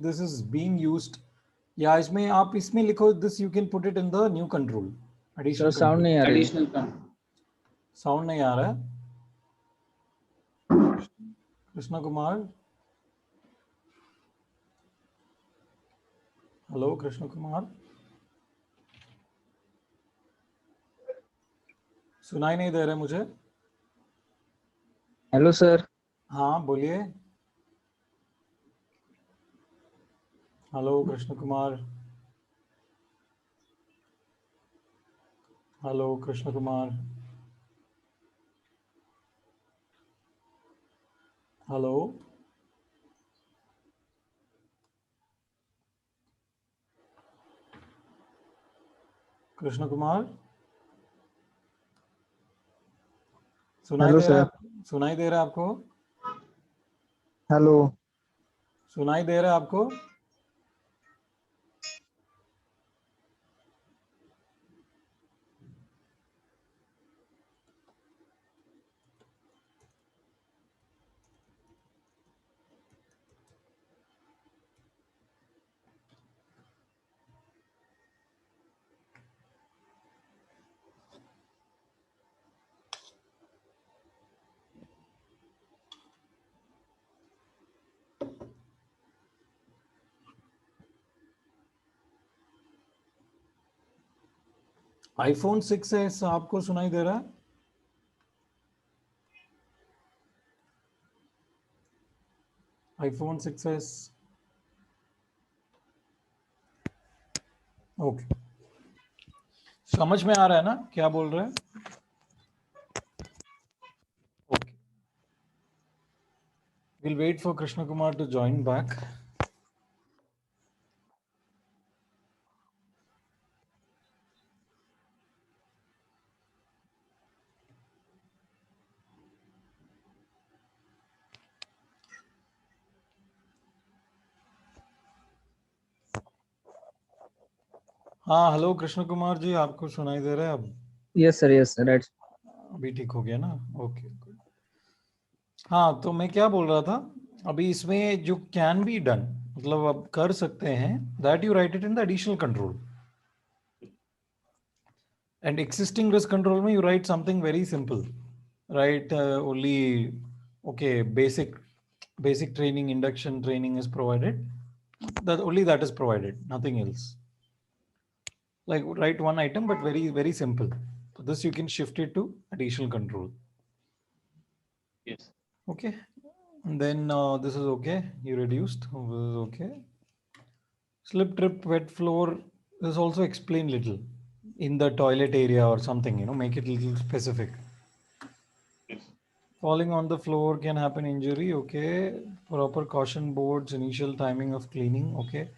this is being used. या इसमें आप इसमें लिखो this you can put it in the new control, sir additional sound control. नहीं आ रही है। एडिशनल कंट्रोल साउंड नहीं आ रहा है? कृष्णा कुमार, हेलो कृष्ण कुमार, सुनाई नहीं दे रहे मुझे। Hello sir. हाँ बोलिए। Hello Krishna Kumar, hello Krishna Kumar, hello. Krishna Kumar, सुनाई हेलो दे रहा सर। है? सुनाई दे रहा है आपको? हेलो। सुनाई दे रहा है आपको? आईफोन 6s आपको सुनाई दे रहा है? IPhone 6s, okay. समझ में आ रहा है ना क्या बोल रहे हैं? Okay, we'll wait for Krishna Kumar to join back. हाँ हेलो कृष्ण कुमार जी, आपको सुनाई दे रहा है अब? Yes sir right. अभी ठीक हो गया ना? Okay good. हाँ तो मैं क्या बोल रहा था, अभी इसमें जो कैन बी डन, मतलब अब कर सकते हैं, that you write it in the additional control. And existing risk control में you write something very simple, write only okay basic training, induction training is provided, that only that is provided, nothing else. Like write one item but very simple. So this you can shift it to additional control. Yes Okay, and then this is okay, you reduced, this is okay. Slip trip wet floor is also explained little in the toilet area or something, make it little specific. Yes Falling on the floor can happen injury, okay. Proper caution boards, initial timing of cleaning, okay.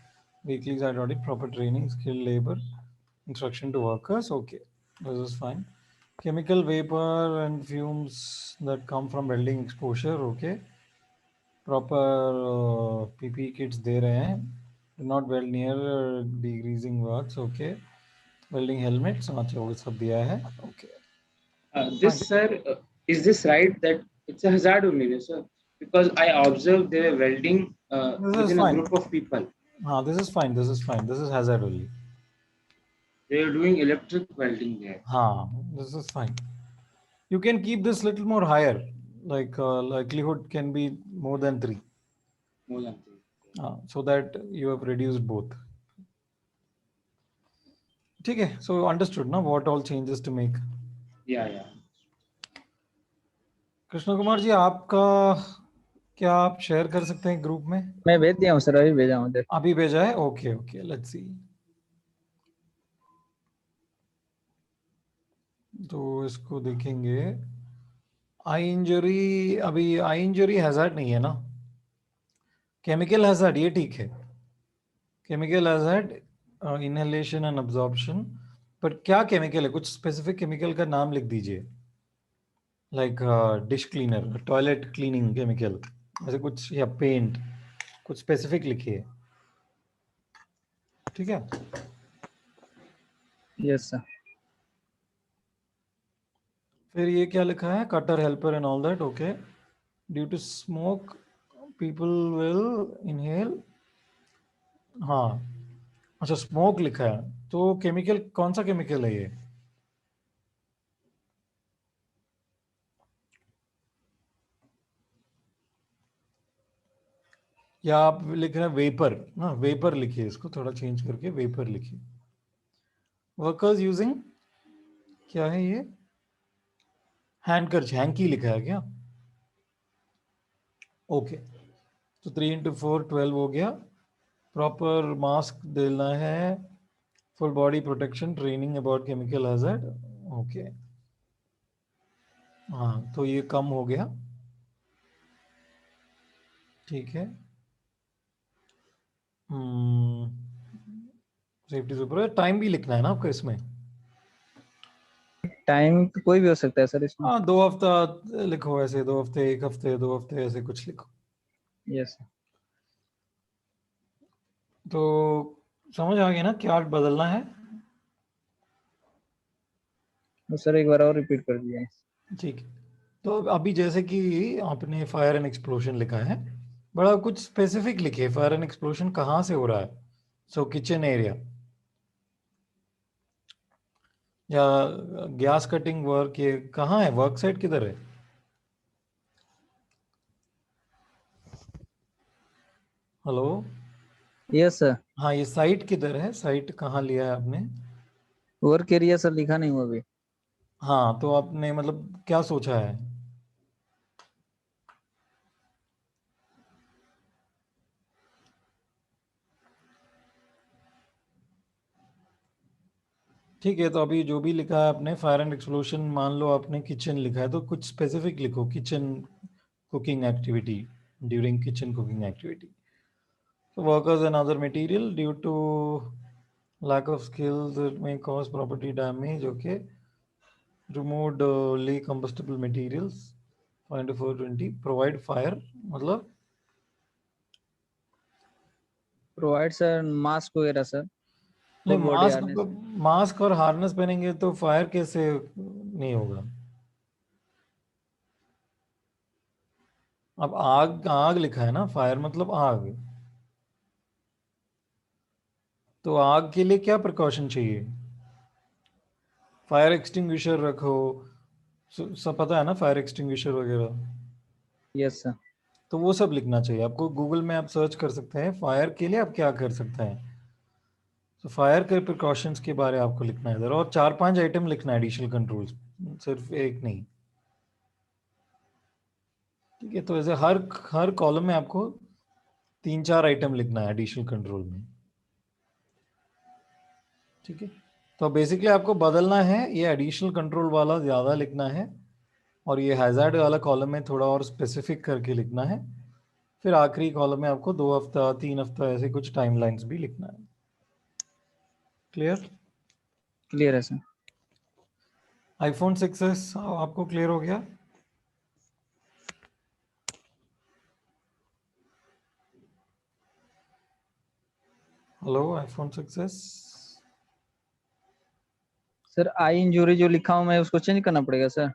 Weekly site audit, proper training, skilled labor, instruction to workers, okay. This is fine. Chemical vapor and fumes that come from welding exposure, okay. Proper PPE kits दे रहे हैं. Do not weld near degreasing works, okay. Welding helmets, अच्छा वो सब दिया है, okay. This sir is this right that it's a hazard only sir because I observe they were welding This with is in a fine. Group of people हाँ, this is fine. This is fine. This is hazard only. They are doing electric welding there हाँ, this is fine. You can keep this little more higher. Like likelihood can be more than 3. More than So that you have reduced both. ठीक है. So understood ना what all changes to make. या कृष्ण कुमार जी, आपका क्या आप share कर सकते हैं ग्रुप में? मैं भेज दिया हूँ सर, अभी भेजा हूँ देख। अभी भेजा है? Okay okay, let's see. तो इसको देखेंगे। आई इंजरी, अभी आई इंजरी हैजार्ड नहीं है ना? केमिकल हैजार्ड ये ठीक है, chemical hazard, inhalation and absorption. पर क्या केमिकल है? कुछ स्पेसिफिक केमिकल का नाम लिख दीजिए, like dish cleaner, toilet cleaning chemical, ऐसे कुछ, या पेंट, कुछ स्पेसिफिक लिखिए, ठीक है? Yes sir. फिर ये क्या लिखा है? Cutter helper and all that, okay. Due to smoke people will inhale हाँ, अच्छा स्मोक लिखा है, तो केमिकल कौन सा केमिकल है ये? या आप लिख रहे हैं वेपर ना, वेपर लिखिए, इसको थोड़ा चेंज करके वेपर लिखिए। वर्कर्स यूजिंग क्या है ये? हैंडकर्च, हैंकी लिखा है क्या? ओके, तो 3 into 4 12 हो गया। प्रॉपर मास्क देना है, full body protection, training about chemical hazard. Okay, हाँ तो ये कम हो गया, ठीक है। सेफ्टी सुपर, टाइम भी लिखना है ना आपको इसमें? टाइम तो कोई भी हो सकता है सर इसमें। हाँ, 2 हफ्ता लिखो, ऐसे 2 हफ्ते, 1 हफ्ते, 2 हफ्ते, ऐसे कुछ लिखो। यस। तो समझ आ गया ना क्या बदलना है? तो सर एक बार और रिपीट कर दिया। ठीक है, तो अभी जैसे कि आपने फायर एंड एक्सप्लोजन लिखा है, बड़ा कुछ स्पेसिफिक लिखे, फायर एंड एक्सप्लोजन कहाँ से हो रहा है? सो किचन एरिया, या गैस कटिंग वर्क, ये कहाँ है, वर्क साइट किधर है? Hello, yes sir. हाँ ये साइट किधर है, साइट कहाँ लिया है आपने? वर्क एरिया सर लिखा नहीं हुआ अभी। हाँ, तो आपने मतलब क्या सोचा है? ठीक है, तो अभी जो भी लिखा है आपने फायर एंड एक्सप्लोजन, मान लो आपने किचन लिखा है, तो कुछ स्पेसिफिक लिखो, kitchen cooking activity, during kitchen cooking activity. So workers and other material due to lack of skills it may cause property damage. Okay, removed only combustible materials. 5 to 420 provide fire, मतलब provide sir mask वगैरह sir. नहीं, full body harness. Mask और harness पहनेंगे तो fire कैसे नहीं होगा? अब आग, आग लिखा है ना, फायर मतलब आग, तो आग के लिए क्या प्रिकॉशन चाहिए? फायर एक्सटिंग्विशर रखो, सब पता है ना, फायर एक्सटिंग्विशर वगैरह, यस सर। तो वो सब लिखना चाहिए आपको। गूगल में आप सर्च कर सकते हैं फायर के लिए आप क्या कर सकते हैं, तो फायर के प्रिकॉशंस के बारे में आपको लिखना है इधर, और 4-5 आइटम लिखना है एडिशनल कंट्रोल्स, सिर्फ एक नहीं। ठीक है, तो ऐसे हर हर कॉलम में आपको 3-4 आइटम लिखना है एडिशनल कंट्रोल में। ठीक है, तो बेसिकली आपको बदलना है, ये एडिशनल कंट्रोल वाला ज़्यादा लिखना है, और ये हैज़ार्ड वाला कॉलम में थोड़ा और स्पेसिफिक करके लिखना है। फिर आखिरी कॉलम में आपको 2 हफ्ता, 3 हफ्ता, ऐसे कुछ टाइमलाइंस भी लिखना है। क्लियर? क्लियर है सर। आईफोन 6s आपको क्लियर हो गया? Hello, iPhone 6s। Sir I injury जो लिखा हूँ मैं उसको चेंज करना पड़ेगा सर।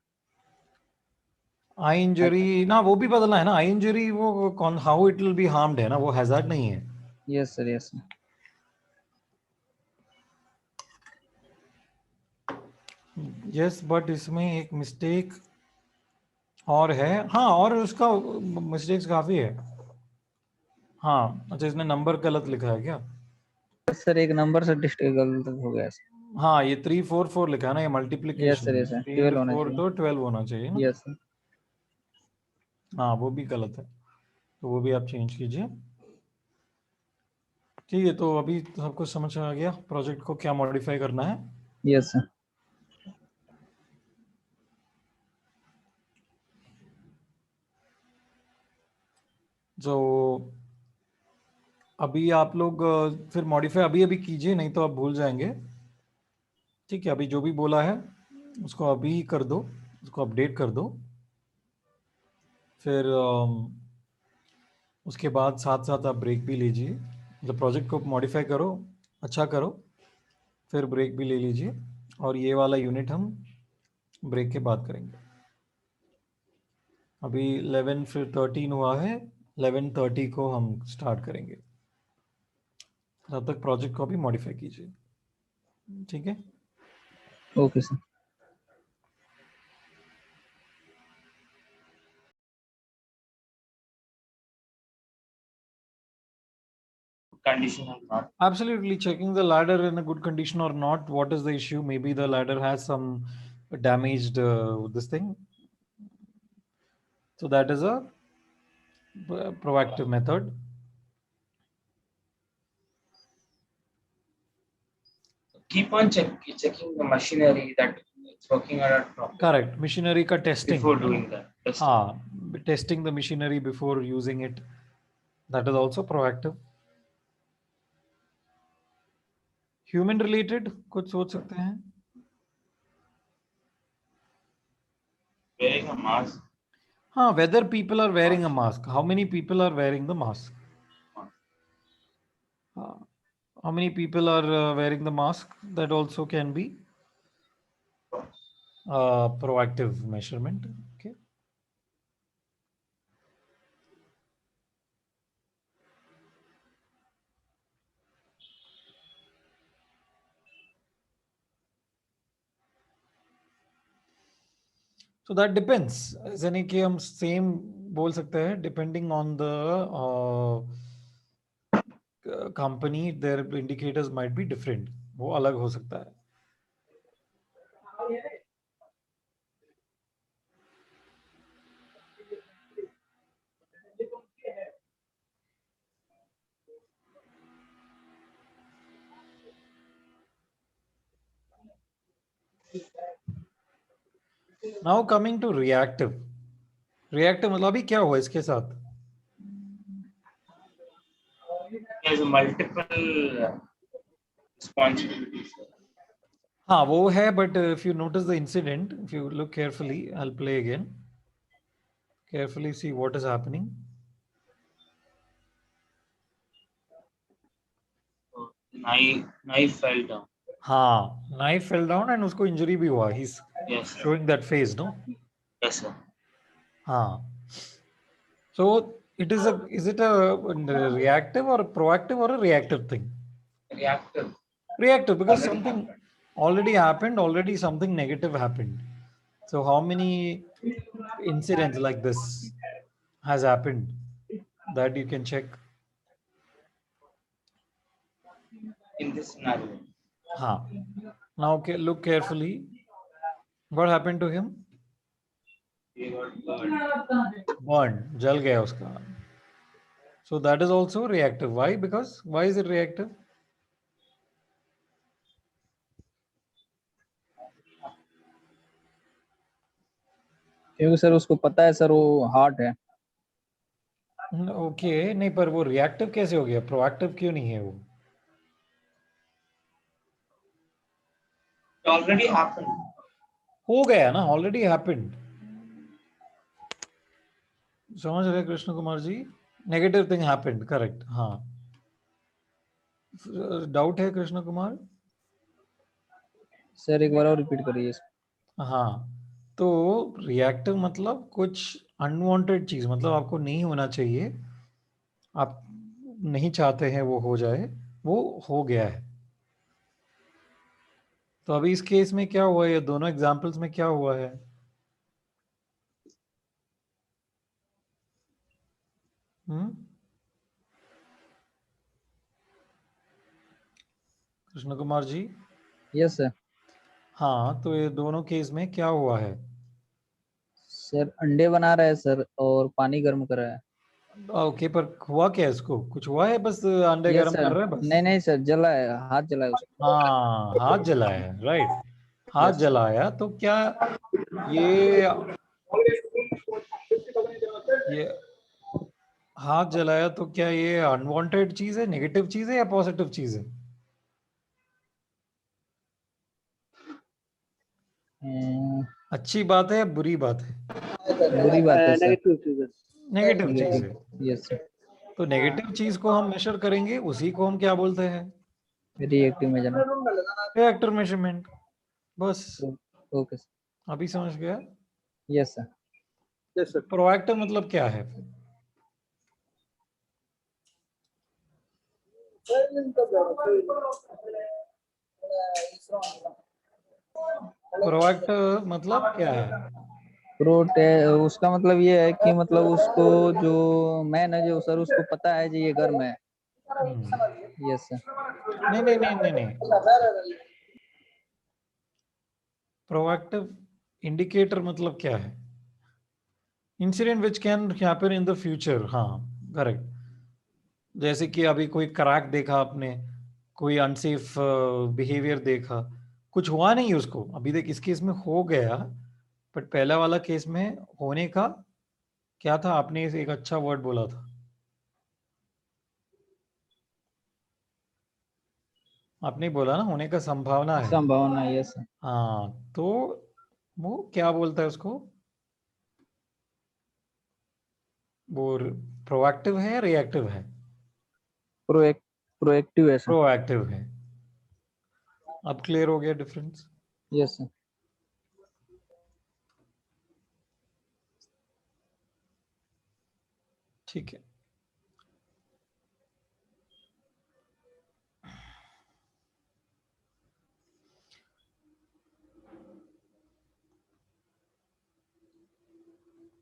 आई इंजरी ना, वो भी बदलना है ना, आई इंजरी वो कौन, how it will be harmed है ना, वो हैजार्ड नहीं है। Yes sir yes sir. Yes, but इसमें एक मिस्टेक और है, हाँ, और उसका मिस्टेक्स काफ़ी है। हाँ, अच्छा, इसने नंबर गलत लिखा है क्या? सर एक नंबर से डिस्ट्रिक्ट गलत हो गया सर। हाँ, ये 3-4-4 लिखा है ना, ये यस मल्टीप्लीकेशन सर है, यस सर थ्री 12 इंटू होना फोर चाहिए। तो 12 होना चाहिए ना। Yes sir. हाँ, वो भी गलत है, तो वो भी आप चेंज कीजिए। ठीक है, तो अभी सब कुछ समझ आ गया प्रोजेक्ट को क्या मॉडिफाई करना है। Yes sir. जो अभी आप लोग फिर मॉडिफाई अभी अभी कीजिए, नहीं तो आप भूल जाएंगे। ठीक है, अभी जो भी बोला है उसको अभी कर दो, उसको अपडेट कर दो। फिर उसके बाद साथ साथ आप ब्रेक भी लीजिए, मतलब प्रोजेक्ट को मॉडिफाई करो, अच्छा करो, फिर ब्रेक भी ले लीजिए, और ये वाला यूनिट हम ब्रेक के बाद करेंगे। अभी 11 फिर 13 हुआ है, 11:30 को हम स्टार्ट करेंगे। तब तक प्रोजेक्ट को भी मॉडिफाई कीजिए, ठीक है। Okay sir. Condition or not? Absolutely, checking the ladder in a good condition or not. What is the issue? Maybe the ladder has some damaged this thing. So that is a proactive method. Keep on checking the machinery that it's working or not properly Correct. Machinery ka testing. before doing that. Testing. हाँ, testing the machinery before using it. That is also proactive. Human related कुछ सोच सकते हैं? Wearing a mask. हाँ, whether people are wearing a mask. How many people are wearing the mask? How many people are wearing the mask? That also can be proactive measurement. Okay. So that depends. यानी कि हम same बोल सकते हैं depending on the company, their indicators might be different. वो अलग हो सकता है. Now coming to reactive. Reactive मतलब अभी क्या हुआ इसके साथ? There's multiple responsibilities. हाँ वो है, but if you notice the incident, if you look carefully, I'll play again. Carefully see what is happening. So, knife fell down. हाँ, knife fell down and उसको injury भी हुआ. He's Yes, sir. showing that face, no? Yes, sir. हाँ. So is it a reactive or proactive or a reactive thing? Reactive. Reactive, because Already something already happened, already something negative happened. So how many incidents like this has happened that you can check? In this scenario. हाँ. Now look carefully. What happened to him? He got burned. Burned. जल गया उसका. So that is also reactive. Why? Because why is it reactive? क्योंकि sir उसको पता है sir वो heart है। ओके, नहीं पर वो रिएक्टिव कैसे हो गया? प्रोएक्टिव क्यों नहीं है वो? It already happened. हो गया ना, ऑलरेडी हैपेंड. समझ रहे Krishna Kumar ji? Negative thing happened, correct. हाँ, डाउट है कृष्ण कुमार? सर एक बार और रिपीट करिए। हाँ, तो रिएक्टिव मतलब कुछ अनवांटेड चीज, मतलब आपको नहीं होना चाहिए, आप नहीं चाहते हैं वो हो जाए, वो हो गया है. तो अभी इस केस में क्या हुआ है, ये दोनों एग्जांपल्स में क्या हुआ है? कृष्ण कुमार जी? Yes sir. हाँ, तो ये दोनों केस में क्या हुआ है? सर अंडे बना रहा है सर और पानी गर्म कर रहा है। ओके, पर हुआ क्या इसको? कुछ हुआ है? बस अंडे यस गर्म सर। कर रहा है बस? नहीं नहीं सर, जला है, हाथ जला है उसका। हाँ, हाथ जलाया है, राइट. हाथ Yes. जलाया तो क्या ये हाथ जलाया तो क्या ये अनवांटेड चीज है, नेगेटिव चीज है या पॉजिटिव चीज है? अच्छी बात है या बुरी बात है? बुरी बात है सर। नेगेटिव चीज है. Yes sir. तो नेगेटिव चीज को हम मेजर करेंगे, उसी को हम क्या बोलते हैं? Reactive measurement. Reactor measurement. बस. Okay sir. अभी समझ गया? Yes sir. Yes sir. Proactive मतलब क्या है? प्रोएक्टिव मतलब क्या है? उसका मतलब ये है कि मतलब उसको जो मैन है जो सर उसको पता है जो ये गर्म है। Yes sir. नहीं नहीं नहीं नहीं नहीं, प्रोएक्टिव इंडिकेटर मतलब क्या है? Incident which can happen in the future, हाँ करेक्ट। जैसे कि अभी कोई क्रैक देखा आपने, कोई अनसेफ बिहेवियर देखा, कुछ हुआ नहीं उसको अभी देख, इस केस में हो गया, बट पहला वाला केस में होने का क्या था? आपने एक अच्छा वर्ड बोला था, आपने बोला ना होने का संभावना है। संभावना। Yes sir. हाँ तो वो क्या बोलता है उसको? वो प्रोएक्टिव है या रिएक्टिव है? प्रोएक्टिव है सर। प्रोएक्टिव है। अब क्लियर हो गया डिफरेंस? Yes sir. ठीक है।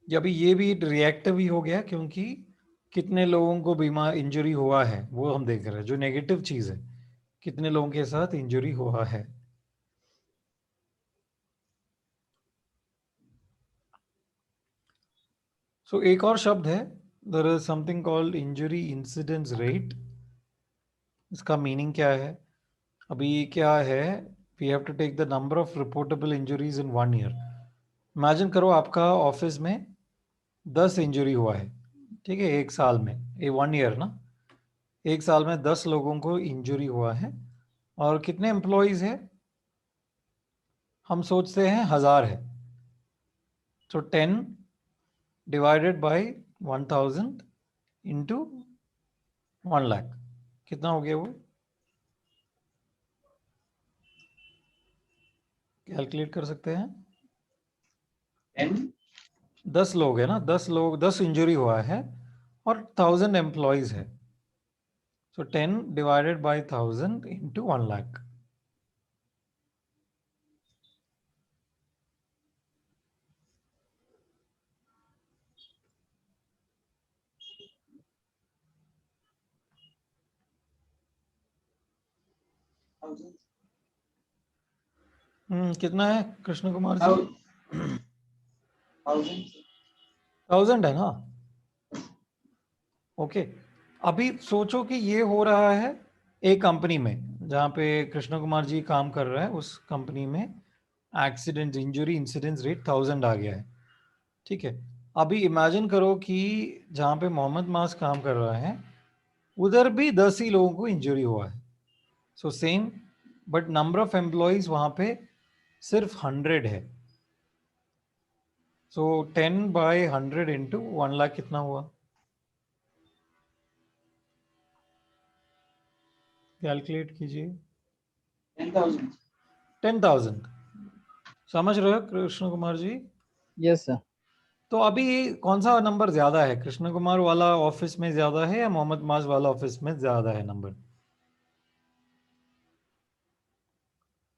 अभी ये भी रिएक्टिव ही हो गया, क्योंकि कितने लोगों को बीमा इंजरी हुआ है वो हम देख रहे हैं, जो नेगेटिव चीज है, कितने लोगों के साथ इंजरी हुआ है। सो एक और शब्द है, there is something called injury incidence rate. इसका मीनिंग क्या है? अभी क्या है, we have to take the number of reportable injuries in 1 year. Imagine करो आपका ऑफिस में 10 इंजरी हुआ है, ठीक है, एक साल में, ये 1 ईयर ना, एक साल में 10 लोगों को इंजरी हुआ है, और कितने एम्प्लॉयज है? हम सोचते हैं 1000 है, तो 10 डिवाइडेड बाय 1000 इंटू 1 लाख, कितना हो गया वो? कैलकुलेट कर सकते हैं? 10 लोग है ना, 10 लोग, 10 इंजरी हुआ है और 1000 एम्प्लॉयज है, सो 10 डिवाइडेड बाय 1000 इंटू 1 लाख। कितना है कृष्ण कुमार जी? 1000 है ना? ओके। अभी सोचो कि ये हो रहा है एक कंपनी में, जहाँ पे कृष्ण कुमार जी काम कर रहा है, उस कंपनी में एक्सीडेंट इंजरी इंसिडेंस रेट 1000 आ गया है, ठीक है। अभी इमेजिन करो कि जहाँ पे मोहम्मद मास काम कर रहा है, उधर भी 10 ही लोगों को इंजरी हुआ है, so same, but number of employees वहाँ पे सिर्फ 100 है, सो 10/100 इंटू 1 लाख कितना हुआ? कैलकुलेट कीजिए। 10,000। समझ रहे हो कृष्ण कुमार जी? Yes sir. तो अभी कौन सा नंबर ज्यादा है, कृष्ण कुमार वाला ऑफिस में ज्यादा है या मोहम्मद माज वाला ऑफिस में ज्यादा है नंबर?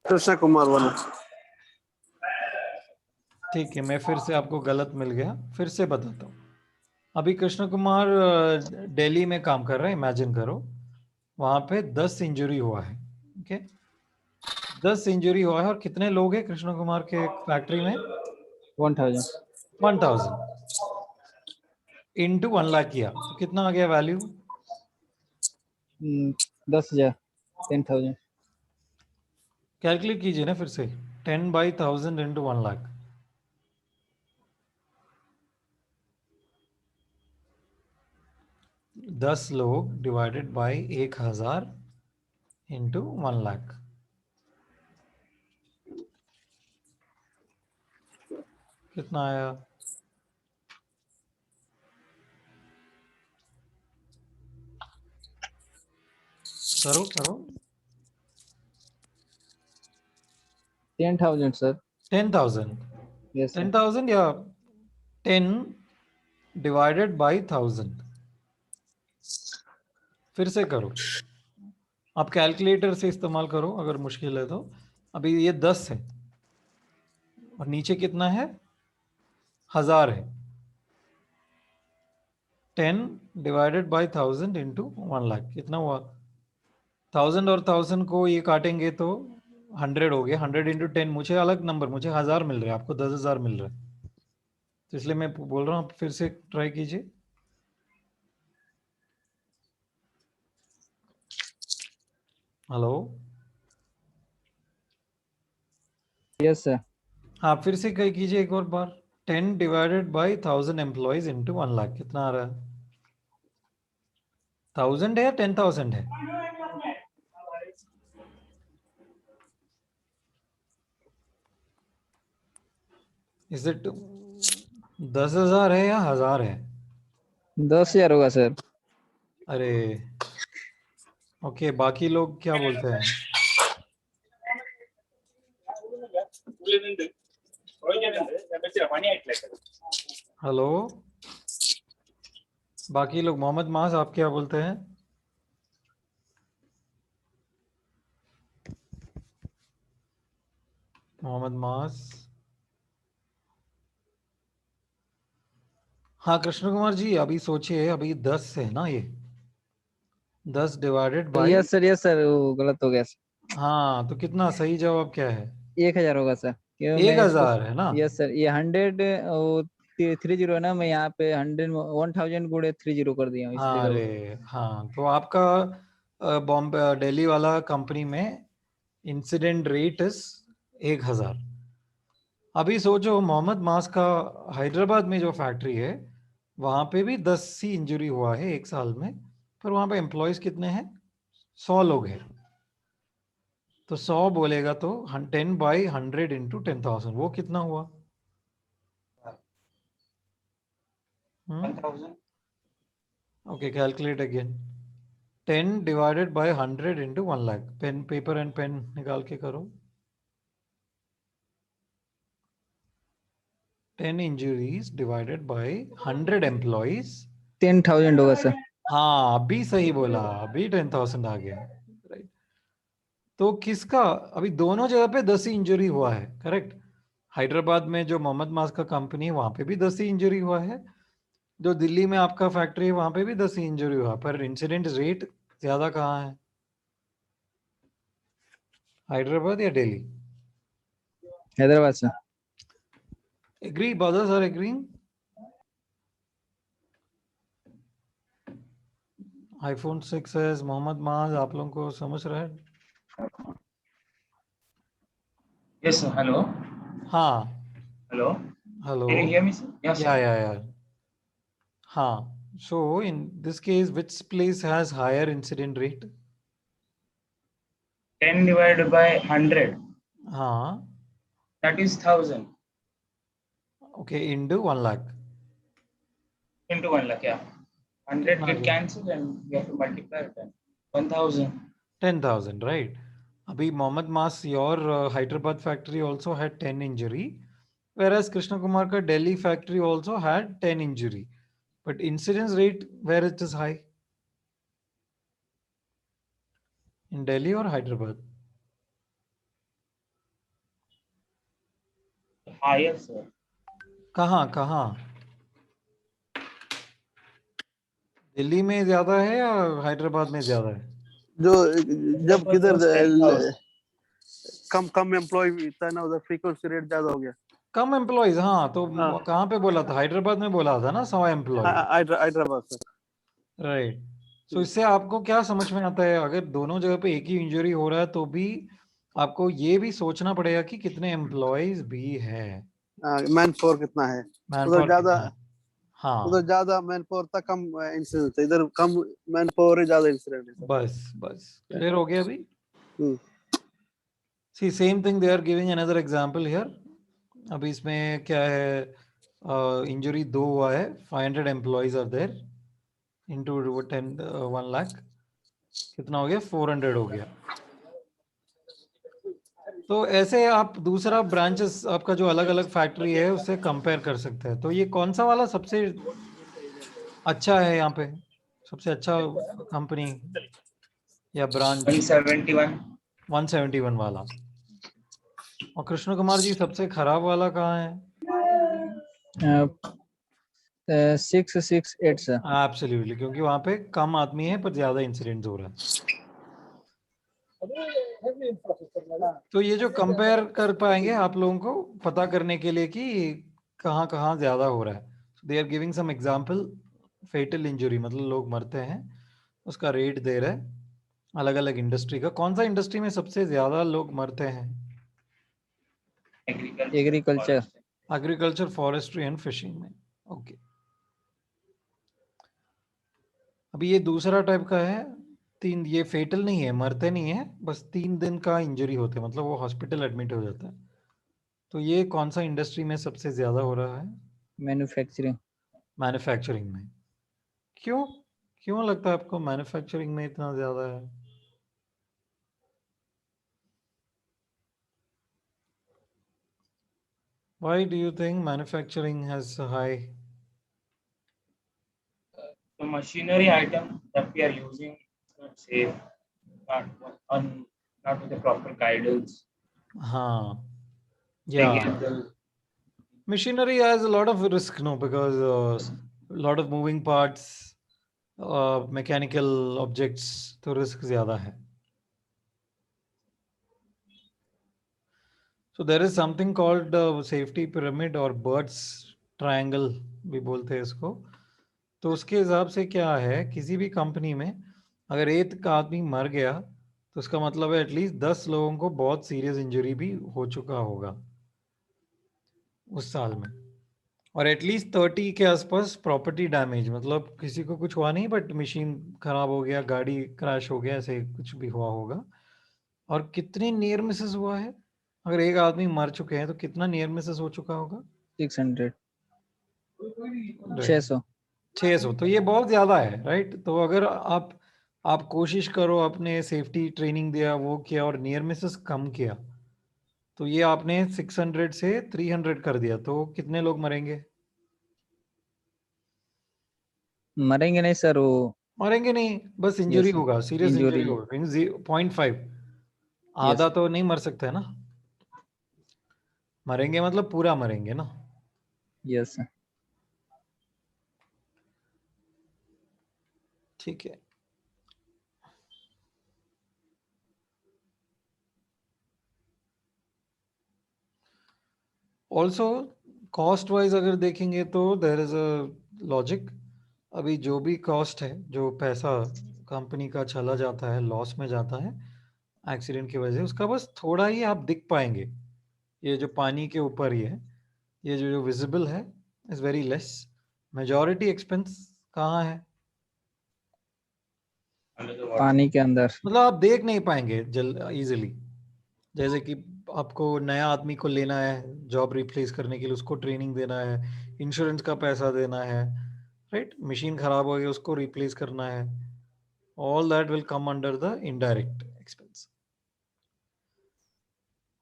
कृष्ण कुमार वाला। ठीक है, मैं फिर से आपको गलत मिल गया, फिर से बताता हूँ। अभी कृष्ण कुमार दिल्ली में काम कर रहा है, इमेजिन करो, वहां पे 10 इंजरी हुआ है, ओके, 10 इंजरी हुआ है, और कितने लोग हैं कृष्ण कुमार के फैक्ट्री में? 1000। 1000 इंटू 1 लाख किया तो कितना आ गया वैल्यू? 10,000। 10,000। कैलकुलेट कीजिए ना फिर से, 10/1000 इंटू 1 लाख। 10 लोग डिवाइडेड बाई 1000 इंटू 1 लाख, कितना आया? करो करो। 10,000 सर। 10,000। Yes sir. 10,000 या 10 डिवाइडेड बाई 1000, फिर से करो। आप कैलकुलेटर से इस्तेमाल करो अगर मुश्किल है तो। अभी ये 10 है और नीचे कितना है, 1000 है। 10 डिवाइडेड बाई 1000 इंटू 1,00,000 कितना हुआ? 1000 और 1000 को ये काटेंगे तो 100 हो गया। 100 इंटू 10, मुझे अलग नंबर, मुझे 1000 मिल रहा है, आपको 10,000 मिल रहा है, तो इसलिए मैं बोल रहा हूँ आप फिर से ट्राई कीजिए। Hello, yes sir. आप फिर से कही कीजिए एक और बार। 10 डिवाइडेड बाई 1000 एम्प्लॉयज इंटू 1,00,000 कितना आ रहा है? 1000 है या 10,000 है? इज इट 10,000 है या 1000 है? 10,000 होगा सर। अरे ओके, बाकी लोग क्या बोलते हैं? हेलो, बाकी लोग, मोहम्मद मास आप क्या बोलते हैं? मोहम्मद मास, हाँ कृष्ण कुमार जी अभी सोचिए, अभी 10 है ना ये, 10 डिवाइडेड बाई, यस सर, वो गलत हो गया सर। हाँ तो कितना सही जवाब क्या है? 1,000 होगा सर, क्यों मैं इसको। 1000 है ना? यस सर, ये 100 30 है ना, मैं यहाँ पे 1000 गुणे 30 कर दिया हूँ, इसलिए हाँ गलत। अरे हाँ, तो आपका बॉम्बे दिल्ली वाला कंपनी में इंसिडेंट रेट इज 1000। अभी सोचो मोहम्मद मास का हैदराबाद में जो फैक्ट्री है वहां पे भी 10 ही इंजरी हुआ है एक साल में, पर वहां पे एम्प्लॉयज कितने हैं? 100 लोग हैं। तो 100 बोलेगा तो 10 बाई 100 इंटू 10,000 वो कितना हुआ? 1000. Okay, calculate again. 10 divided by 100 into 1,00,000। Pen, paper and pen निकाल के करो। 10 इंजरीज डिवाइडेड बाई 100 एम्प्लॉयज। 10,000 होगा सर। हाँ अभी सही बोला, अभी 10,000 आ गया, राइट। तो किसका, अभी दोनों जगह पे 10 ही इंजरी हुआ है, करेक्ट। हैदराबाद में जो मोहम्मद मास का कंपनी है वहां पे भी 10 ही इंजरी हुआ है, जो दिल्ली में आपका फैक्ट्री है वहां पे भी 10 ही इंजरी हुआ, पर इंसिडेंट रेट ज्यादा कहाँ है, हैदराबाद या दिल्ली? हैदराबाद सर। एग्री बादल सर, एग्रीइंग? आईफोन 6 है, मोहम्मद माज, आप लोगों को समझ रहा है? Yes, sir. Hello. हाँ Hello. Hello, Can you hear me, sir? Yes, sir. या हाँ, so in this case which place has higher incident rate? 10 divided by 100. हाँ That is 1000 okay, into 1,00,000 into 1 lakh. Yeah. 100 कितना आ get गया? cancelled and we have to multiply it. 1000. 10,000, right? Abhi Mohammad Mas, your Hyderabad factory also had 10 injury, whereas Krishna Kumar ka Delhi factory also had 10 injury, but incidence rate where it is high, in Delhi or Hyderabad? Higher, sir. कहाँ कहाँ, दिल्ली में ज्यादा है या हैदराबाद में ज्यादा है? जो जब Hyderabad किधर was 10,000. कम कम एम्प्लॉय था ना, उधर फ्रीक्वेंसी रेट ज्यादा हो गया। कम एम्प्लॉयज, हाँ तो हाँ। कहाँ पे बोला था? हैदराबाद में बोला था ना 100 एम्प्लॉय, हैदराबाद से। राइट। सो इससे आपको क्या समझ में आता है, अगर दोनों जगह पे एक ही इंजरी हो रहा है तो भी आपको ये भी सोचना पड़ेगा कि कितने एम्प्लॉयज भी है, मैन पावर कितना है मैन उधर पावर ज्यादा। कितना है। हाँ उधर ज्यादा मैन पावर था, कम इंसिडेंट, इधर कम मैन पावर है, ज्यादा इंसिडेंट है। बस क्लियर हो गया अभी। Hmm. See same thing they are giving another example here. अभी इसमें क्या है, इंजरी 2 हुआ है, 500 एम्प्लॉयज आर देयर इनटू 1,00,000 कितना हो गया, 400 हो गया। तो ऐसे आप दूसरा ब्रांचेस आपका जो अलग अलग फैक्ट्री है उससे कंपेयर कर सकते हैं। तो ये कौन सा वाला सबसे अच्छा है यहाँ पे, सबसे अच्छा कंपनी या ब्रांच 171. 171 वाला। और कृष्ण कुमार जी सबसे खराब वाला कहाँ है? 668 सर। एब्सोल्युटली, क्योंकि वहां पे कम आदमी है पर ज्यादा इंसिडेंट्स हो रहा है। तो ये जो कंपेयर कर पाएंगे आप लोगों को पता करने के लिए कि कहाँ कहाँ ज्यादा हो रहा है। They are giving some example. Fatal injury मतलब लोग मरते हैं, उसका रेट दे रहे हैं अलग अलग इंडस्ट्री का। कौन सा इंडस्ट्री में सबसे ज्यादा लोग मरते हैं? Agriculture. Agriculture, forestry and fishing में। ओके, अभी ये दूसरा टाइप का है। तीन, ये फेटल नहीं है, मरते नहीं है, बस 3 दिन का इंजरी होते हैं, मतलब वो हॉस्पिटल एडमिट हो जाता है। तो ये कौन सा इंडस्ट्री में सबसे ज्यादा हो रहा है? मैन्युफैक्चरिंग। मैन्युफैक्चरिंग में। क्यों क्यों लगता है आपको मैन्युफैक्चरिंग में इतना ज्यादा है? Why do you think manufacturing has a high? The machinery item that we are using is not safe, not with the proper guidance. हाँ, They yeah. get the Machinery has a lot of risk, no, because a lot of moving parts, mechanical objects, तो risk ज्यादा है. So there is something called safety pyramid और Bird's triangle भी बोलते हैं इसको। तो उसके हिसाब से क्या है, किसी भी कंपनी में अगर एक आदमी मर गया तो उसका मतलब है एटलीस्ट 10 लोगों को बहुत सीरियस इंजरी भी हो चुका होगा उस साल में। और एटलीस्ट 30 के आसपास प्रॉपर्टी डैमेज, मतलब किसी को कुछ हुआ नहीं बट मशीन खराब हो गया, गाड़ी क्रैश हो गया, ऐसे कुछ भी हुआ होगा। और कितने नियर मिसेस हुआ है? अगर एक आदमी मर चुके हैं तो कितना नियर मिसेस हो चुका होगा? 600। 600। 600, तो ये बहुत ज्यादा है, राइट? तो अगर आप कोशिश करो, अपने सेफ्टी ट्रेनिंग दिया, वो किया और नियर मिसेस कम किया, तो ये आपने 600 से 300 कर दिया, तो कितने लोग मरेंगे? मरेंगे नहीं सर, वो मरेंगे नहीं, बस इंजरी यस होगा, सीरियस इंजरी इंजरी। होगा। 0.5, यस आधा तो नहीं मर सकता है ना। मरेंगे मतलब पूरा मरेंगे ना। यस। ठीक है। ऑल्सो कॉस्ट वाइज अगर देखेंगे तो देर इज अ लॉजिक। अभी जो भी कॉस्ट है, जो पैसा कंपनी का चला जाता है, लॉस में जाता है एक्सीडेंट की वजह से, उसका बस थोड़ा ही आप दिख पाएंगे। ये जो पानी के ऊपर ही है, ये जो विजिबल है is very less. Majority expense कहाँ है? under the water. पानी के अंदर। मतलब आप देख नहीं पाएंगे इजीली। जैसे कि आपको नया आदमी को लेना है जॉब रिप्लेस करने के लिए, उसको ट्रेनिंग देना है, इंश्योरेंस का पैसा देना है, राइट? मशीन खराब हो गई, उसको रिप्लेस करना है। All that will come under the indirect expense.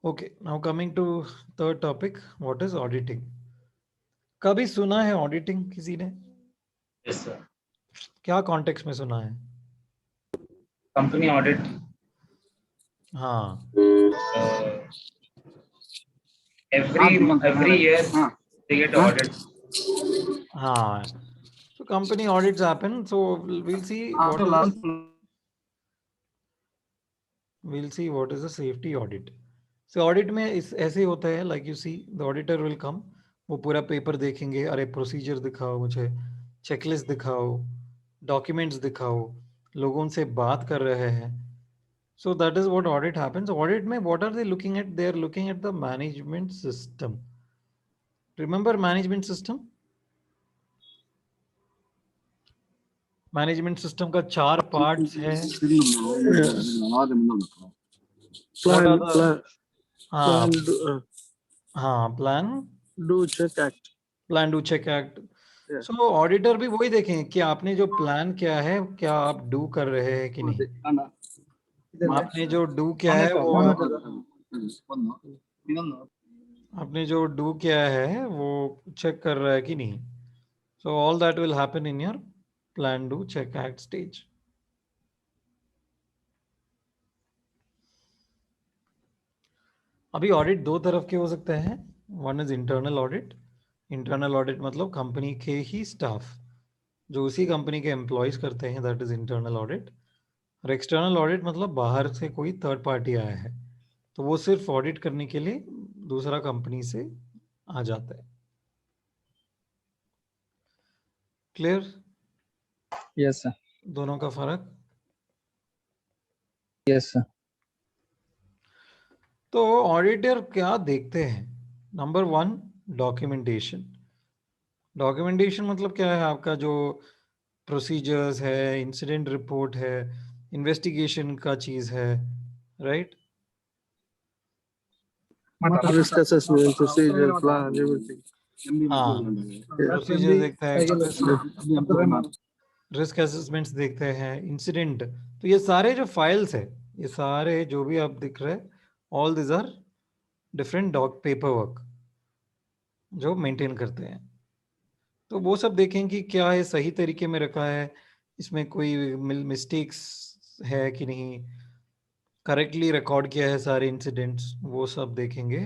Okay, now coming to third topic, what is auditing? कभी सुना है ऑडिटिंग किसी ने? Yes, sir. क्या कॉन्टेक्स्ट में सुना है? Company audit. हाँ, Every year they get audit. हाँ, so company audits happen, so we'll see what is the safety audit. So audit में इस ऐसे होता है, like you see the auditor will come, वो पूरा पेपर देखेंगे, अरे प्रोसीजर दिखाओ मुझे, चेकलिस्ट दिखाओ, डॉक्यूमेंट्स दिखाओ, लोगों से बात कर रहे हैं। So that is what audit happens. Audit में what are they looking at? They are looking at the management system. Remember management system? Management system का 4 पार्ट्स है। What are the हाँ हाँ plan, do check act. Plan do check act. Yeah. So auditor भी वही देखेंगे कि आपने जो प्लान किया है क्या आप डू कर रहे हैं कि नहीं। आपने जो डू किया है वो आपने जो डू किया है वो चेक कर रहा है कि नहीं। So all that will happen in your plan do check act stage. अभी ऑडिट दो तरफ के हो सकते हैं. One is internal audit. Internal audit मतलब कंपनी के ही स्टाफ जो उसी कंपनी के एम्प्लॉयज करते हैं, दैट इज इंटरनल ऑडिट. और एक्सटर्नल ऑडिट मतलब बाहर से कोई थर्ड पार्टी आया है तो वो सिर्फ ऑडिट करने के लिए दूसरा कंपनी से आ जाता है. क्लियर? Yes sir. दोनों का फर्क. Yes sir. तो ऑडिटर क्या देखते हैं? Number 1, documentation. डॉक्यूमेंटेशन मतलब क्या है? आपका जो प्रोसीजर्स है, इंसिडेंट रिपोर्ट है, इन्वेस्टिगेशन का चीज है, right? Risk assessment, procedure, plan, everything. हाँ, प्रोसीजर देखता है, रिस्क असेसमेंट्स देखते हैं, इंसिडेंट. तो ये सारे जो फाइल्स है, ये सारे जो भी आप दिख रहे हैं, all this are different doc paperwork जो मेंटेन करते हैं. तो वो सब देखें कि क्या है, सही तरीके में रखा है, इसमें कोई मिस्टेक्स है कि नहीं, करेक्टली रिकॉर्ड किया है सारे इंसिडेंट्स, वो सब देखेंगे.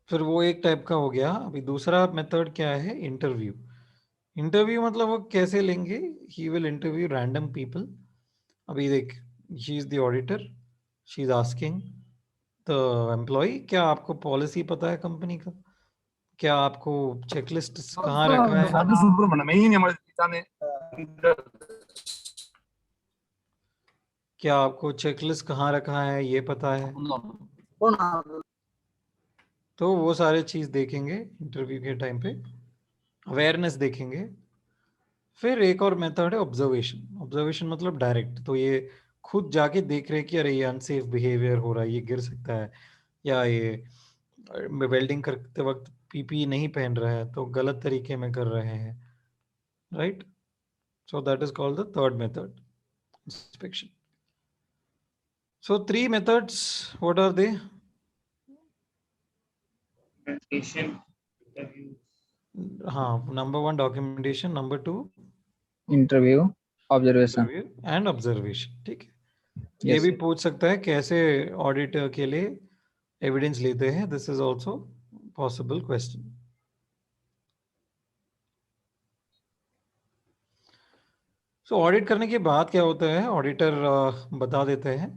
फिर वो एक टाइप का हो गया. अभी दूसरा मेथड क्या है? इंटरव्यू. इंटरव्यू मतलब वो कैसे लेंगे? He will interview random people. अभी देख, she is the auditor, she is asking the employee, क्या आपको पॉलिसी पता है कंपनी का? क्या आपको चेकलिस्ट कहाँ रखा है? क्या आपको चेकलिस्ट कहाँ रखा है ये पता है? तो वो सारे चीज देखेंगे इंटरव्यू के टाइम पे, अवेयरनेस देखेंगे. फिर एक और मेथड है ऑब्जर्वेशन. ऑब्जर्वेशन मतलब डायरेक्ट, तो ये खुद जाके देख रहे हैं कि अरे ये अनसेफ बिहेवियर हो रहा है, ये गिर सकता है, या ये वेल्डिंग करते वक्त पीपी नहीं पहन रहा है तो गलत तरीके में कर रहे हैं, right? So that is called the third method, inspection. So 3 methods, what are they? Documentation, interview. हाँ, number 1 documentation, number 2 interview, observation. interview and observation. ठीक है. ये Yes, भी sir. पूछ सकता है कैसे ऑडिट के लिए एविडेंस लेते हैं. This is also possible question. So audit करने के बाद क्या होता है? ऑडिटर बता देते हैं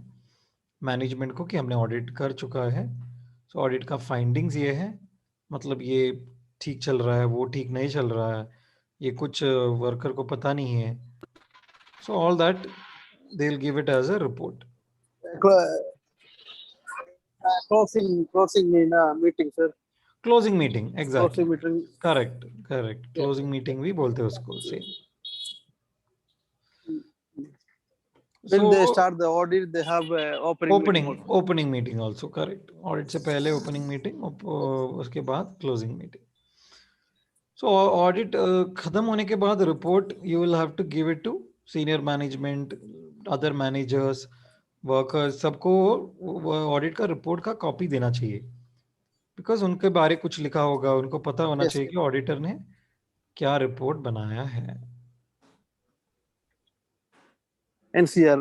मैनेजमेंट को कि हमने ऑडिट कर चुका है. सो ऑडिट का फाइंडिंग्स ये है, मतलब ये ठीक चल रहा है, वो ठीक नहीं चल रहा है, ये कुछ वर्कर को पता नहीं है. So all that they will give it as a report. Closing in a meeting, sir. Closing meeting, exactly, Closing meeting. Correct correct. Closing meeting भी बोलते हैं उसको, same. When they start the audit, they have opening meeting also. Opening meeting also, correct. Audit से पहले opening meeting, उसके बाद closing meeting. सो audit खत्म होने के बाद report you will have to give it to senior management, other managers, workers, सबको audit का रिपोर्ट का कॉपी देना चाहिए, बिकॉज उनके बारे कुछ लिखा होगा, उनको पता होना Yes, चाहिए कि ऑडिटर ने क्या रिपोर्ट बनाया है. NCR,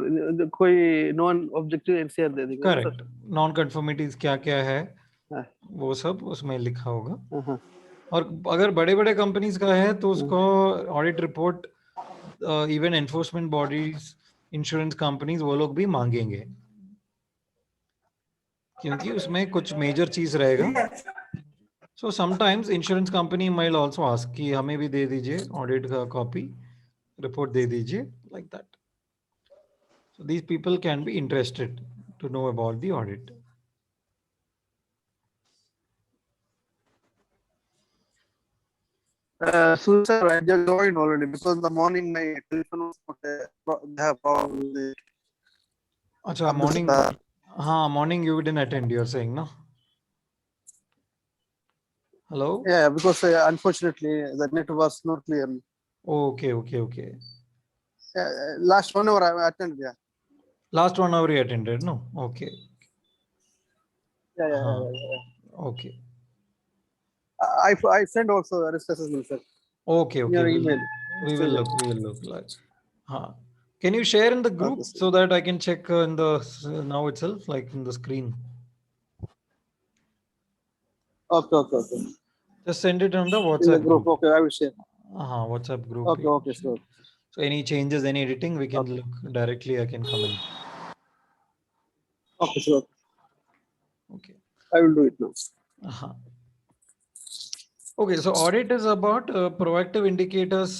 कोई नॉन ऑब्जेक्टिव NCR दे देंगे ना, करेक्ट. नॉन कंफर्मिटीज क्या क्या है हाँ. वो सब उसमें लिखा होगा. हाँ. और अगर बड़े बड़े कंपनीज का है तो उसको audit report even enforcement bodies, insurance companies, वो लोग भी मांगेंगे, क्योंकि उसमें कुछ मेजर चीज रहेगा. So sometimes insurance company might also ask कि हमें भी दे दीजिए ऑडिट का कॉपी, रिपोर्ट दे दीजिए, like that. So these people can be interested to know about the audit. So sir, I just joined already because in the morning my telephone was not they have problem with the अच्छा, morning. हाँ, morning you didn't attend, you're saying, no? Hello? Yeah, because unfortunately the net was not clear. Okay. last 1 hour I attended. Yeah. Last 1 hour you attended, no? Okay. Yeah. Okay. I sent also the risk assessment, sir. Okay. In your We'll- email. We will look. We will look. Like, can you share in the group Okay, sir. so that I can check in the now itself, like in the screen? Okay. Just send it on the In the WhatsApp group. group. Okay, I will share. WhatsApp group. Okay, sir. So any changes, any editing, we can Okay. look directly. I can come in. Okay, sir. Okay. I will do it now. Okay, so audit is about proactive indicators.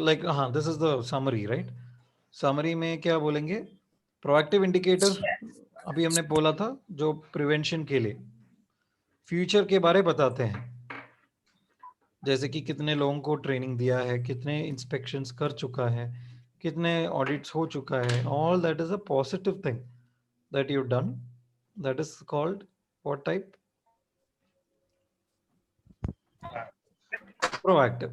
Like this is the summary, right? Summary में क्या बोलेंगे? Proactive indicator अभी हमने बोला था जो prevention के लिए फ्यूचर के बारे बताते हैं, जैसे कि कितने लोगों को ट्रेनिंग दिया है, कितने इंस्पेक्शंस कर चुका है, कितने ऑडिट्स हो चुका है. All that is a positive thing that you done. That is called what type? Proactive.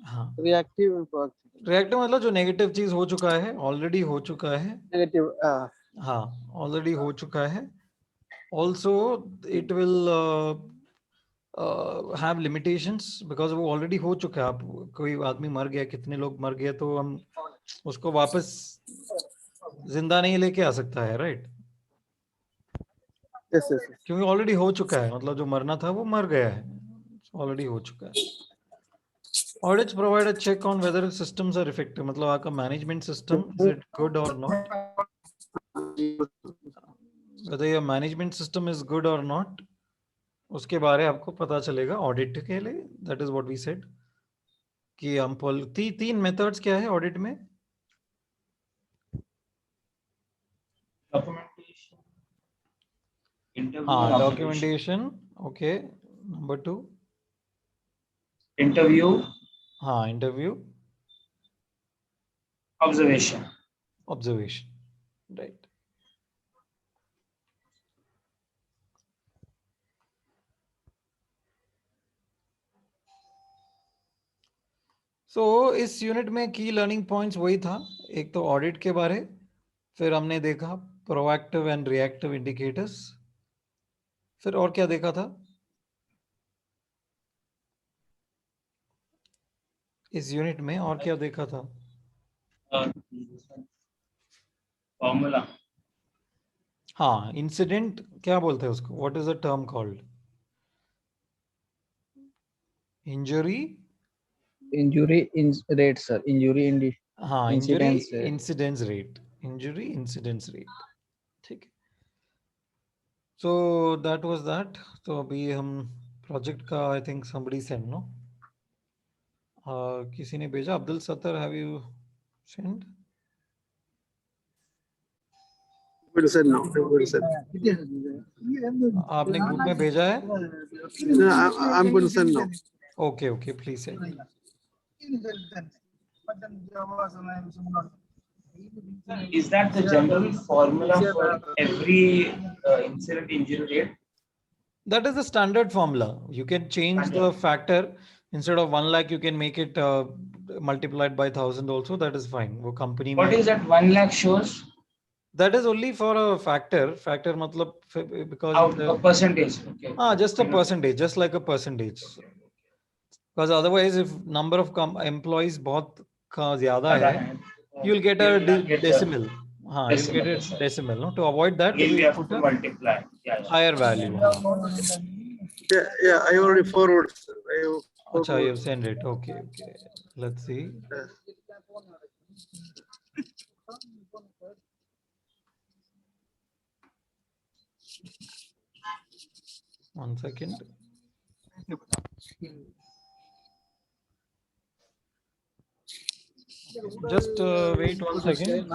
हाँ, Reactive and proactive. रिएक्टिव मतलब जो नेगेटिव चीज हो चुका है, ऑलरेडी हो चुका है. Negative. हाँ, ऑलरेडी हो चुका है. Also it will have limitations because वो ऑलरेडी हो चुका है. आप कोई आदमी मर गया, कितने लोग मर गए, तो हम उसको वापस जिंदा नहीं लेके आ सकता है, राइट? Yes. क्योंकि ऑलरेडी हो चुका है, मतलब जो मरना था वो मर गया है, ऑलरेडी हो चुका है. Audits provide a check on whether systems are effective. मतलब आपका management system is it good or not? Whether your management system is good or not, उसके बारे आपको पता चलेगा ऑडिट के लिए. That is what we said कि हम तीन मेथड्स क्या है ऑडिट में? Documentation. Interview. Documentation. Okay. Number 2 Interview. Interview. Observation. Right. So इस यूनिट में की लर्निंग पॉइंट्स वही था. एक तो ऑडिट के बारे, फिर हमने देखा प्रोएक्टिव एंड रिएक्टिव इंडिकेटर्स, फिर और क्या देखा था इस यूनिट में, और क्या देखा था? Formula. हाँ, इंसिडेंट क्या बोलते हैं उसको? What is the term called? Injury rate, sir. Injury हाँ, injury incidence rate. Incidence rate. Injury incidence rate. ठीक है. So that was that. तो अभी हम प्रोजेक्ट का I think somebody send, no? किसी ने भेजा. Abdul Sattar, have you send? Will send now. Will send. आपने ग्रुप में भेजा है? No, I'm going to send now. Okay, please send. Is that the general formula for every incident injury rate? That is the standard formula. You can change the factor. Instead of 1 lakh, you can make it multiplied by 1000 also. That is fine. वो company What में, is that 1 lakh shows? that is only for a factor. Factor मतलब because Out a percentage. Okay. just a percentage, just like a percentage. Because otherwise, if number of employees बहुत ज़्यादा है, you'll get a decimal. You'll get a decimal. No, to avoid that, Again, we we have put to a multiply. Yeah. higher value. Yeah, I already forward. अच्छा, you send it. Okay. Let's see. One second. Just wait 1 second.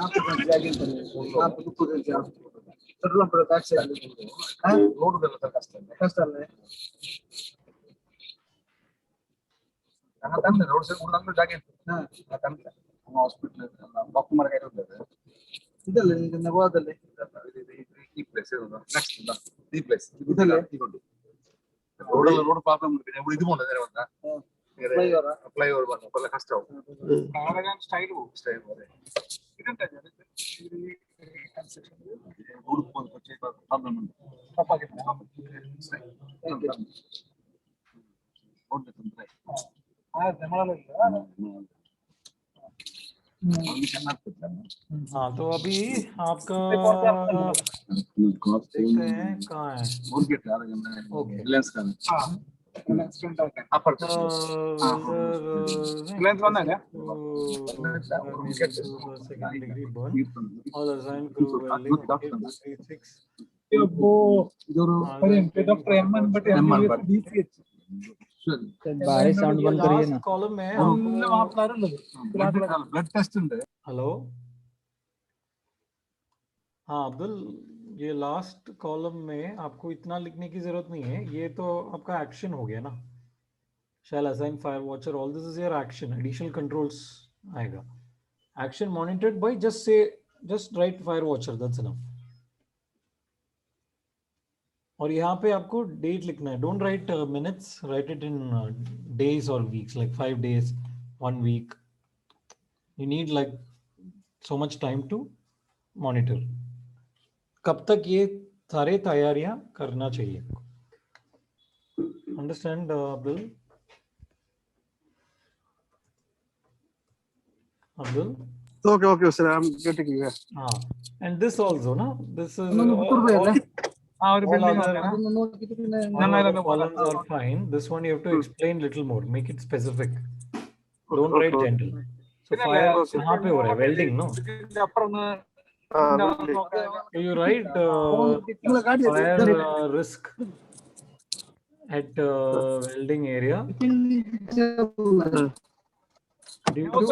Flyover ಬರಲ್ಲ ಕಷ್ಟ style हाँ तो अभी आपका देखते हैं कहाँ है। Okay second degree burn all assigned crew welding okay 36 बाहर साउंड बंद करिए ना। कॉलम में ब्लड टेस्ट हेलो हाँ अब्दुल, ये लास्ट कॉलम में आपको इतना लिखने की जरूरत नहीं है, ये तो आपका एक्शन हो गया ना। Shall assign fire watcher, all this is your action, additional controls आएगा। Action monitored by, just write fire watcher, that's enough. और यहाँ पे आपको डेट लिखना है, don't write minutes, write it in days और weeks, like 5 days 1 week। You need like so much time to monitor. कब तक ये सारे तैयारियां करना चाहिए, understand Abdul? Abdul Okay, sir. I'm getting you. हाँ, and this also ना, this is और all other columns are fine. This one you have to explain little more, make it specific. Don't write general. So fire कहाँ पे हो रहा है? Welding, no? You write fire risk at welding area due to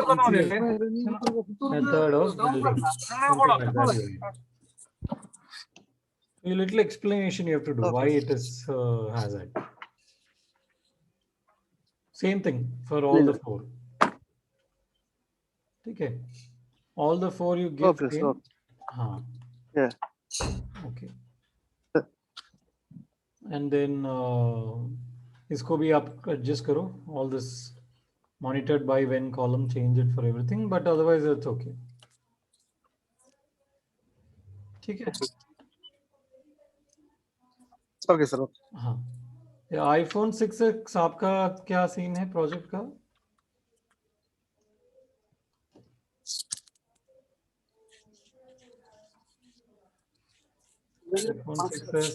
method of welding. Something like that you write. A little explanation you have to do why it is hazard. Same thing for all the 4. Okay, all the 4 you give Okay, in. sir. हाँ. Yeah. Okay. And then इसको भी आप adjust करो, all this monitored by when column, change it for everything, but otherwise it's okay. ठीक है? Okay, sir. हाँ, iPhone 6s आपका क्या सीन है प्रोजेक्ट का? iPhone 6s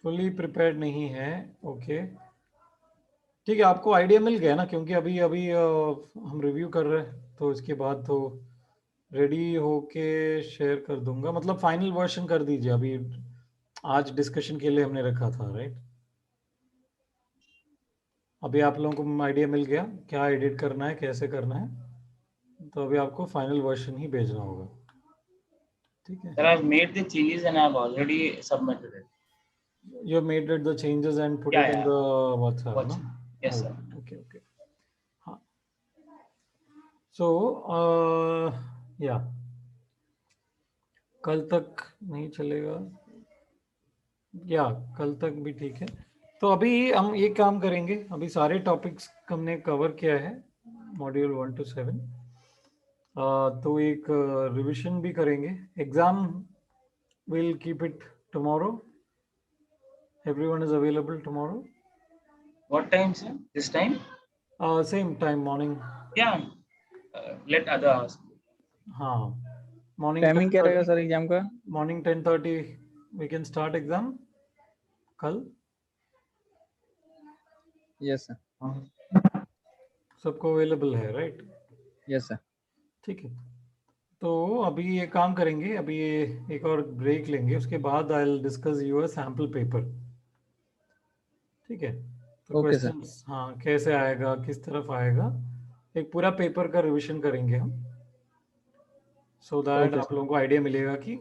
फुली प्रिपेयर्ड नहीं है। ओके ठीक है, आपको आइडिया मिल गया ना, क्योंकि अभी हम रिव्यू कर रहे हैं, तो इसके बाद तो रेडी होके शेयर कर दूंगा, मतलब फाइनल वर्जन कर दीजिए। अभी आज डिस्कशन के लिए हमने रखा था, राइट? अभी आप लोगों को आइडिया मिल गया क्या एडिट करना है, कैसे करना है, तो अभी आपको फाइनल वर्जन ही भेजना होगा। ठीक है, Sir, I've made the changes and I've already submitted it. you have made the changes and put Yeah, it in yeah. the WhatsApp, no? Yes, sir. Okay. हाँ, so या कल तक नहीं चलेगा, या कल तक भी ठीक है। तो अभी हम ये काम करेंगे, अभी सारे टॉपिक्स हमने कवर किया है मॉड्यूल 1 to 7। तो एक रिविजन भी करेंगे। Exam will keep it tomorrow, everyone is available tomorrow. What time, sir? This time? Same time, morning. Yeah. Let other ask. हाँ, मॉर्निंग टाइमिंग क्या रहेगा सर एग्जाम का? Morning 10:30 we can start exam कल। Yes sir. सबको available है, right? Yes sir. ठीक है, तो अभी ये काम करेंगे, अभी ये एक और ब्रेक लेंगे, उसके बाद I will discuss your sample paper. ठीक है, तो ओके सर। क्वेश्चंस हाँ कैसे आएगा, किस तरफ आएगा, एक पूरा पेपर का रिवीजन करेंगे हम, सो दैट ओके आप लोगों को आइडिया मिलेगा कि